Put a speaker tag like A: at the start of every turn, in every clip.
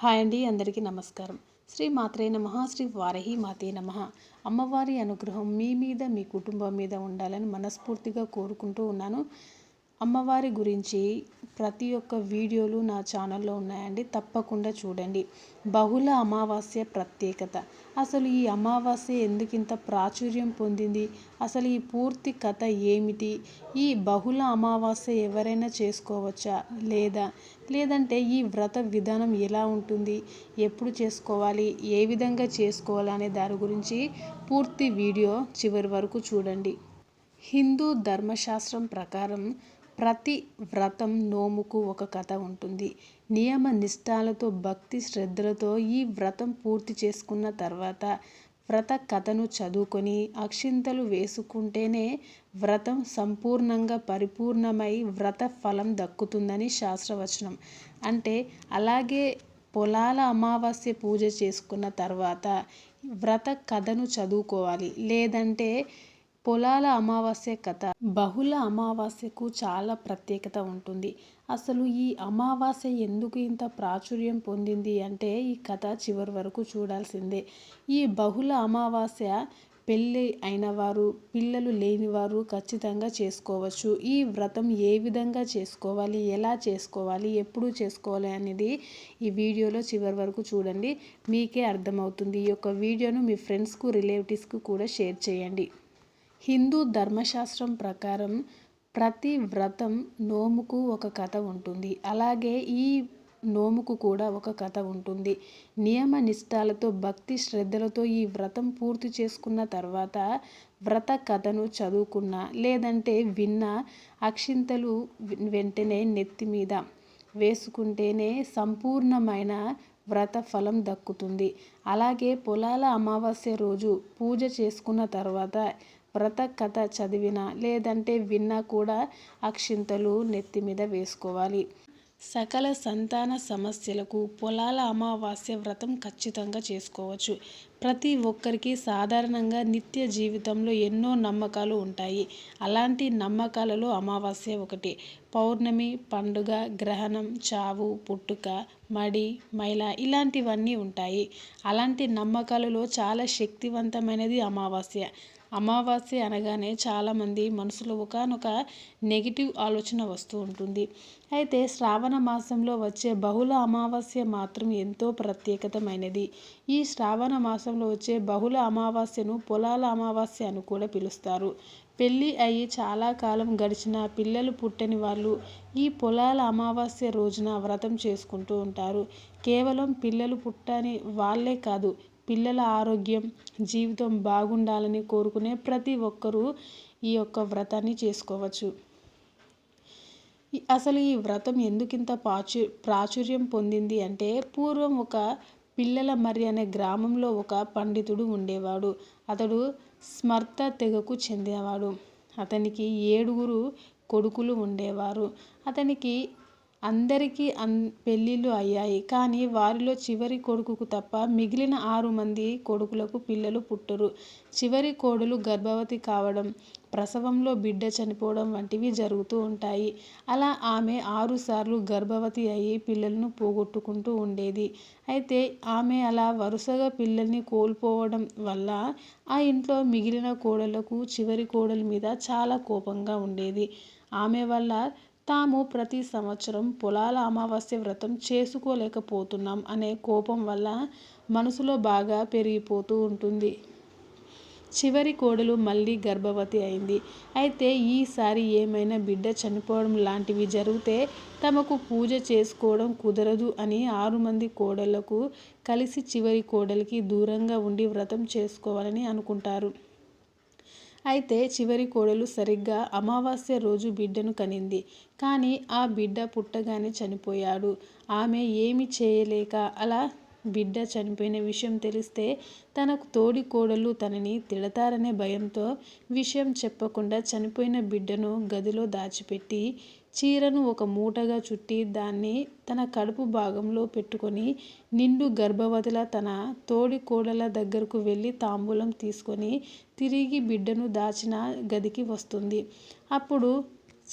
A: Hi అండి, అందరికీ నమస్కారం. శ్రీ మాత్రే నమః, శ్రీ వారాహి మాతే నమః. అమ్మవారి అనుగ్రహం మీ మీద, మీ కుటుంబం మీద ఉండాలని మనస్ఫూర్తిగా కోరుకుంటూ ఉన్నాను. అమ్మవారి గురించి ప్రతి ఒక్క వీడియోలు నా ఛానల్లో ఉన్నాయండి, తప్పకుండా చూడండి. బహుళ అమావాస్య ప్రత్యేకత, అసలు ఈ అమావాస్య ఎందుకింత ప్రాచుర్యం పొందింది, అసలు ఈ పూర్తి కథ ఏమిటి, ఈ బహుళ అమావాస్య ఎవరైనా చేసుకోవచ్చా లేదంటే ఈ వ్రత విధానం ఎలా ఉంటుంది, ఎప్పుడు చేసుకోవాలి, ఏ విధంగా చేసుకోవాలి అనే దాని గురించి పూర్తి వీడియో చివరి వరకు చూడండి. హిందూ ధర్మశాస్త్రం ప్రకారం ప్రతి వ్రతం నోముకు ఒక కథ ఉంటుంది. నియమ నిష్ఠాలతో భక్తి శ్రద్ధలతో ఈ వ్రతం పూర్తి చేసుకున్న తర్వాత వ్రత కథను చదువుకొని అక్షింతలు వేసుకుంటేనే వ్రతం సంపూర్ణంగా పరిపూర్ణమై వ్రత ఫలం దక్కుతుందని శాస్త్రవచనం. అంటే అలాగే పొలాల అమావాస్య పూజ చేసుకున్న తర్వాత వ్రత కథను చదువుకోవాలి. లేదంటే పొలాల అమావాస్య కథ, బహుళ అమావాస్యకు చాలా ప్రత్యేకత ఉంటుంది. అసలు ఈ అమావాస్య ఎందుకు ఇంత ప్రాచుర్యం పొందింది అంటే ఈ కథ చివరి వరకు చూడాల్సిందే. ఈ బహుళ అమావాస్య పెళ్ళి అయిన వారు, పిల్లలు లేనివారు ఖచ్చితంగా చేసుకోవచ్చు. ఈ వ్రతం ఏ విధంగా చేసుకోవాలి, ఎలా చేసుకోవాలి, ఎప్పుడు చేసుకోవాలి అనేది ఈ వీడియోలో చివరి వరకు చూడండి, మీకే అర్థమవుతుంది. ఈ యొక్క వీడియోను మీ ఫ్రెండ్స్కు, రిలేటివ్స్కు కూడా షేర్ చేయండి. హిందూ ధర్మశాస్త్రం ప్రకారం ప్రతి వ్రతం నోముకు ఒక కథ ఉంటుంది. అలాగే ఈ నోముకు కూడా ఒక కథ ఉంటుంది. నియమ నిష్ఠాలతో భక్తి శ్రద్ధలతో ఈ వ్రతం పూర్తి చేసుకున్న తర్వాత వ్రత కథను చదువుకున్న లేదంటే విన్న అక్షింతలు వెంటనే నెత్తి మీద వేసుకుంటేనే సంపూర్ణమైన వ్రత ఫలం దక్కుతుంది. అలాగే పొలాల అమావాస్య రోజు పూజ చేసుకున్న తర్వాత వ్రత కథ చదివినా లేదంటే విన్నా కూడా అక్షింతలు నెత్తి మీద వేసుకోవాలి. సకల సంతాన సమస్యలకు పొలాల అమావాస్య వ్రతం ఖచ్చితంగా చేసుకోవచ్చు. ప్రతి ఒక్కరికి సాధారణంగా నిత్య జీవితంలో ఎన్నో నమ్మకాలు ఉంటాయి. అలాంటి నమ్మకాలలో అమావాస్య ఒకటి. పౌర్ణమి, పండుగ, గ్రహణం, చావు, పుట్టుక, మడి, మైల ఇలాంటివన్నీ ఉంటాయి. అలాంటి నమ్మకాలలో చాలా శక్తివంతమైనది అమావాస్య. అమావాస్య అనగానే చాలామంది మనసులో ఒకానొక నెగిటివ్ ఆలోచన వస్తూ ఉంటుంది. అయితే శ్రావణ మాసంలో వచ్చే బహుళ అమావాస్య మాత్రం ఎంతో ప్రత్యేకతమైనది. ఈ శ్రావణ మాసంలో వచ్చే బహుళ అమావాస్యను పొలాల అమావాస్య అని కూడా పిలుస్తారు. పెళ్ళి అయ్యి చాలా కాలం గడిచిన పిల్లలు పుట్టని వాళ్ళు ఈ పొలాల అమావాస్య రోజున వ్రతం చేసుకుంటూ ఉంటారు. కేవలం పిల్లలు పుట్టని వాళ్ళే కాదు, పిల్లల ఆరోగ్యం, జీవితం బాగుండాలని కోరుకునే ప్రతి ఒక్కరూ ఈ యొక్క వ్రతాన్ని చేసుకోవచ్చు. అసలు ఈ వ్రతం ఎందుకింత ప్రాచుర్యం పొందింది అంటే పూర్వం ఒక పిల్లల మర్రి అనే గ్రామంలో ఒక పండితుడు ఉండేవాడు. అతడు స్మర్త తెగకు చెందినవాడు. అతనికి 7 కొడుకులు ఉండేవారు. అతనికి అందరికీ పెళ్ళిళ్ళు అయ్యాయి. కానీ వారిలో చివరి కొడుకుకు తప్ప మిగిలిన 6 మంది కొడుకులకు పిల్లలు పుట్టరు. చివరి కోడలు గర్భవతి కావడం, ప్రసవంలో బిడ్డ చనిపోవడం వంటివి జరుగుతూ ఉంటాయి. అలా ఆమె 6 సార్లు గర్భవతి అయ్యి పిల్లలను పోగొట్టుకుంటూ ఉండేది. అయితే ఆమె అలా వరుసగా పిల్లల్ని కోల్పోవడం వల్ల ఆ ఇంట్లో మిగిలిన కోడళ్లకు చివరి కోడలి మీద చాలా కోపంగా ఉండేది. ఆమె వల్ల తాము ప్రతి సంవత్సరం పొలాల అమావాస్య వ్రతం చేసుకోలేకపోతున్నాం అనే కోపం వల్ల మనసులో బాగా పెరిగిపోతూ ఉంటుంది. చివరి కోడలు మళ్ళీ గర్భవతి అయింది. అయితే ఈసారి ఏమైనా బిడ్డ చనిపోవడం లాంటివి జరిగితే తమకు పూజ చేసుకోవడం కుదరదు అని 6 మంది కోడళ్లకు కలిసి చివరి కోడలికి దూరంగా ఉండి వ్రతం చేసుకోవాలని అనుకుంటారు. అయితే చివరి కోడలు సరిగ్గా అమావాస్య రోజు బిడ్డను కనింది. కానీ ఆ బిడ్డ పుట్టగానే చనిపోయాడు. ఆమె ఏమీ చేయలేక అలా బిడ్డ చనిపోయిన విషయం తెలిస్తే తనకు తోడి కోడలు తనని తిడతారనే భయంతో విషయం చెప్పకుండా చనిపోయిన బిడ్డను గదిలో దాచిపెట్టి చీరను ఒక మూటగా చుట్టి దాన్ని తన కడుపు భాగంలో పెట్టుకొని నిండు గర్భవతిలా తన తోడి కోడల దగ్గరకు వెళ్ళి తాంబూలం తీసుకొని తిరిగి బిడ్డను దాచిన గదికి వస్తుంది. అప్పుడు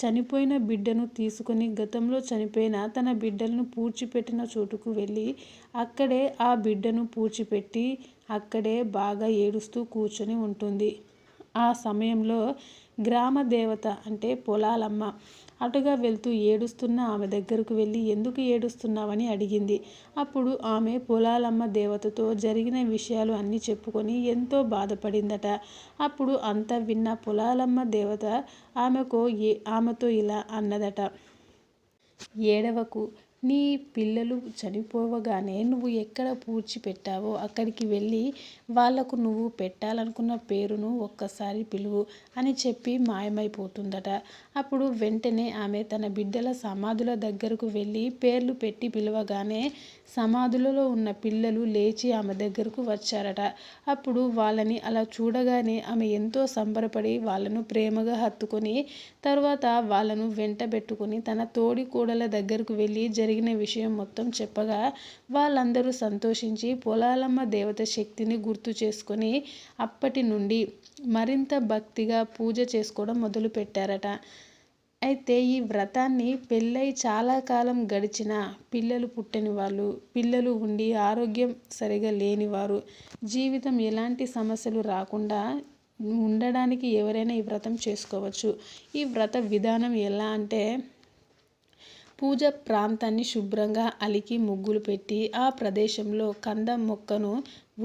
A: చనిపోయిన బిడ్డను తీసుకొని గతంలో చనిపోయిన తన బిడ్డలను పూడ్చిపెట్టిన చోటుకు వెళ్ళి అక్కడే ఆ బిడ్డను పూడ్చిపెట్టి అక్కడే బాగా ఏడుస్తూ కూర్చొని ఉంటుంది. ఆ సమయంలో గ్రామ దేవత అంటే పొలాలమ్మ అటుగా వెళ్తూ ఏడుస్తున్న ఆమె దగ్గరకు వెళ్ళి ఎందుకు ఏడుస్తున్నావని అడిగింది. అప్పుడు ఆమె పొలాలమ్మ దేవతతో జరిగిన విషయాలు అన్నీ చెప్పుకొని ఎంతో బాధపడిందట. అప్పుడు అంతా విన్న పొలాలమ్మ దేవత ఆమెతో ఇలా అన్నదట, ఏడవకు, నీ పిల్లలు చనిపోవగానే నువ్వు ఎక్కడ పూడ్చిపెట్టావో అక్కడికి వెళ్ళి వాళ్లకు నువ్వు పెట్టాలనుకున్న పేరును ఒక్కసారి పిలువు అని చెప్పి మాయమైపోతుందట. అప్పుడు వెంటనే ఆమె తన బిడ్డల సమాధుల దగ్గరకు వెళ్ళి పేర్లు పెట్టి పిలవగానే సమాధులలో ఉన్న పిల్లలు లేచి ఆమె దగ్గరకు వచ్చారట. అప్పుడు వాళ్ళని అలా చూడగానే ఆమె ఎంతో సంబరపడి వాళ్ళను ప్రేమగా హత్తుకొని తర్వాత వాళ్ళను వెంటబెట్టుకొని తన తోడి కోడల దగ్గరకు వెళ్ళి జరిగిన విషయం మొత్తం చెప్పగా వాళ్ళందరూ సంతోషించి పొలాలమ్మ దేవత శక్తిని గుర్తు చేసుకొని అప్పటి నుండి మరింత భక్తిగా పూజ చేసుకోవడం మొదలుపెట్టారట. అయితే ఈ వ్రతాన్ని పెళ్ళై చాలా కాలం గడిచిన పిల్లలు పుట్టని వాళ్ళు, పిల్లలు ఉండి ఆరోగ్యం సరిగా లేనివారు, జీవితం ఎలాంటి సమస్యలు రాకుండా ఉండడానికి ఎవరైనా ఈ వ్రతం చేసుకోవచ్చు. ఈ వ్రత విధానం ఎలా అంటే పూజ ప్రాంతాన్ని శుభ్రంగా అలికి ముగ్గులు పెట్టి ఆ ప్రదేశంలో కంద మొక్కను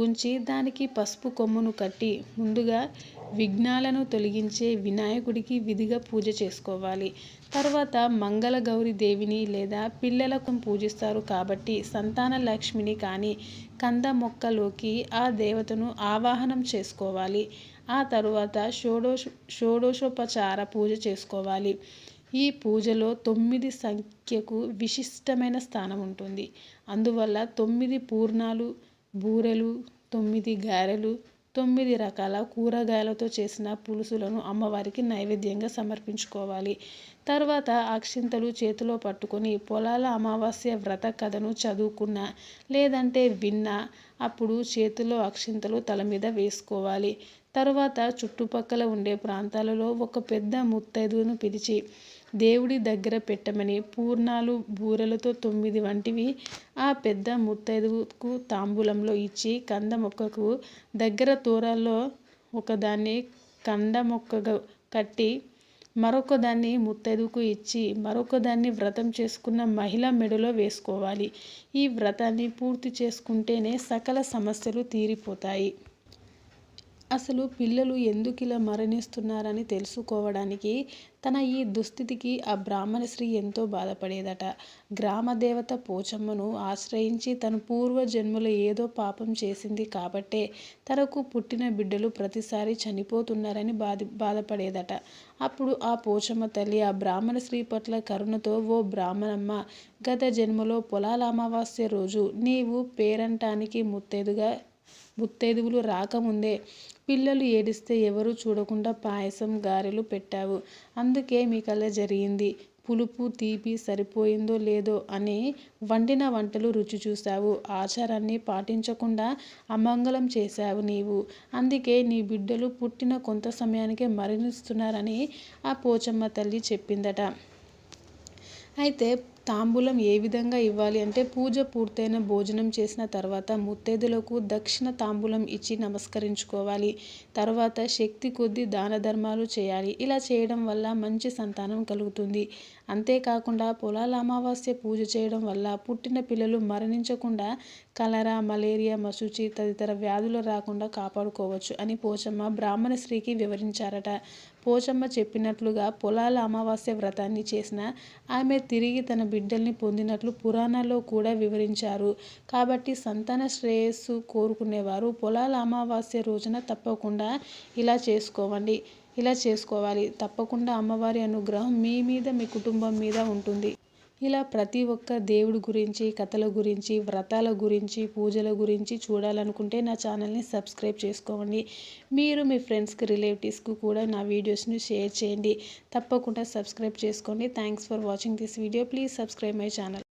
A: ఉంచి దానికి పసుపు కొమ్మును కట్టి ముందుగా విఘ్నాలను తొలగించే వినాయకుడికి విధిగా పూజ చేసుకోవాలి. తర్వాత మంగళ గౌరి దేవిని లేదా పిల్లలకు పూజిస్తారు కాబట్టి సంతాన లక్ష్మిని కానీ కంద మొక్కలోకి ఆ దేవతను ఆవాహనం చేసుకోవాలి. ఆ తరువాత షోడశోపచార పూజ చేసుకోవాలి. ఈ పూజలో 9 సంఖ్యకు విశిష్టమైన స్థానం ఉంటుంది. అందువల్ల 9 పూర్ణాలు, బూరెలు, 9 గారెలు, 9 రకాల కూరగాయలతో చేసిన పులుసులను అమ్మవారికి నైవేద్యంగా సమర్పించుకోవాలి. తర్వాత అక్షింతలు చేతిలో పట్టుకొని పొలాల అమావాస్య వ్రత కథను చదువుకున్నా లేదంటే విన్నా అప్పుడు చేతిలో అక్షింతలు తల మీద వేసుకోవాలి. తర్వాత చుట్టుపక్కల ఉండే ప్రాంతాలలో ఒక పెద్ద ముత్తైదును పిలిచి దేవుడి దగ్గర పెట్టమని పూర్ణాలు, బూరెలతో 9 వంటివి ఆ పెద్ద ముత్తైదువుకు తాంబూలంలో ఇచ్చి కంద మొక్కకు దగ్గర తోరల్లో ఒకదాన్ని కంద మొక్కగా కట్టి మరొకదాన్ని ముత్తైదువుకు ఇచ్చి మరొకదాన్ని వ్రతం చేసుకున్న మహిళ మెడలో వేసుకోవాలి. ఈ వ్రతాన్ని పూర్తి చేసుకుంటేనే సకల సమస్యలు తీరిపోతాయి. అసలు పిల్లలు ఎందుకిలా మరణిస్తున్నారని తెలుసుకోవడానికి తన ఈ దుస్థితికి ఆ బ్రాహ్మణ స్త్రీ ఎంతో బాధపడేదట. గ్రామదేవత పోచమ్మను ఆశ్రయించి తన పూర్వ జన్మలో ఏదో పాపం చేసింది కాబట్టే తనకు పుట్టిన బిడ్డలు ప్రతిసారి చనిపోతున్నారని బాధపడేదట. అప్పుడు ఆ పోచమ్మ తల్లి ఆ బ్రాహ్మణ స్త్రీ పట్ల కరుణతో, ఓ బ్రాహ్మణమ్మ, గత జన్మలో పొలాల అమావాస్య రోజు నీవు పేరంటానికి ముత్తైదువులు రాకముందే పిల్లలు ఏడిస్తే ఎవరూ చూడకుండా పాయసం, గారెలు పెట్టావు. అందుకే మీకలా జరిగింది. పులుపు, తీపి సరిపోయిందో లేదో అని వండిన వంటలు రుచి చూశావు. ఆచారాన్ని పాటించకుండా అమంగళం చేశావు నీవు. అందుకే నీ బిడ్డలు పుట్టిన కొంత సమయానికే మరణిస్తున్నారని ఆ పోచమ్మ తల్లి చెప్పిందట. అయితే తాంబూలం ఏ విధంగా ఇవ్వాలి అంటే పూజ పూర్తయిన భోజనం చేసిన తర్వాత ముత్తైదులకు దక్షిణ తాంబూలం ఇచ్చి నమస్కరించుకోవాలి. తర్వాత శక్తి కొద్దీ దాన ధర్మాలు చేయాలి. ఇలా చేయడం వల్ల మంచి సంతానం కలుగుతుంది. అంతేకాకుండా పొలాల అమావాస్య పూజ చేయడం వల్ల పుట్టిన పిల్లలు మరణించకుండా కలరా, మలేరియా, మశూచి తదితర వ్యాధులు రాకుండా కాపాడుకోవచ్చు అని పోచమ్మ బ్రాహ్మణ స్త్రీకి వివరించారట. పోచమ్మ చెప్పినట్లుగా పొలాల అమావాస్య వ్రతాన్ని చేసిన ఆమె తిరిగి తన బిడ్డల్ని పొందినట్లు పురాణాల్లో కూడా వివరించారు. కాబట్టి సంతాన శ్రేయస్సు కోరుకునేవారు పొలాల అమావాస్య రోజున తప్పకుండా ఇలా చేసుకోవాలి. తప్పకుండా అమ్మవారి అనుగ్రహం మీ మీద, మీ కుటుంబం మీద ఉంటుంది. ఇలా ప్రతి ఒక్క దేవుడి గురించి, కథల గురించి, వ్రతాల గురించి, పూజల గురించి చూడాలనుకుంటే నా ఛానల్ని సబ్స్క్రైబ్ చేసుకోండి. మీరు మీ ఫ్రెండ్స్కి, రిలేటివ్స్కి కూడా నా వీడియోస్ని షేర్ చేయండి. తప్పకుండా సబ్స్క్రైబ్ చేసుకోండి. Thanks for watching this video. Please subscribe my channel.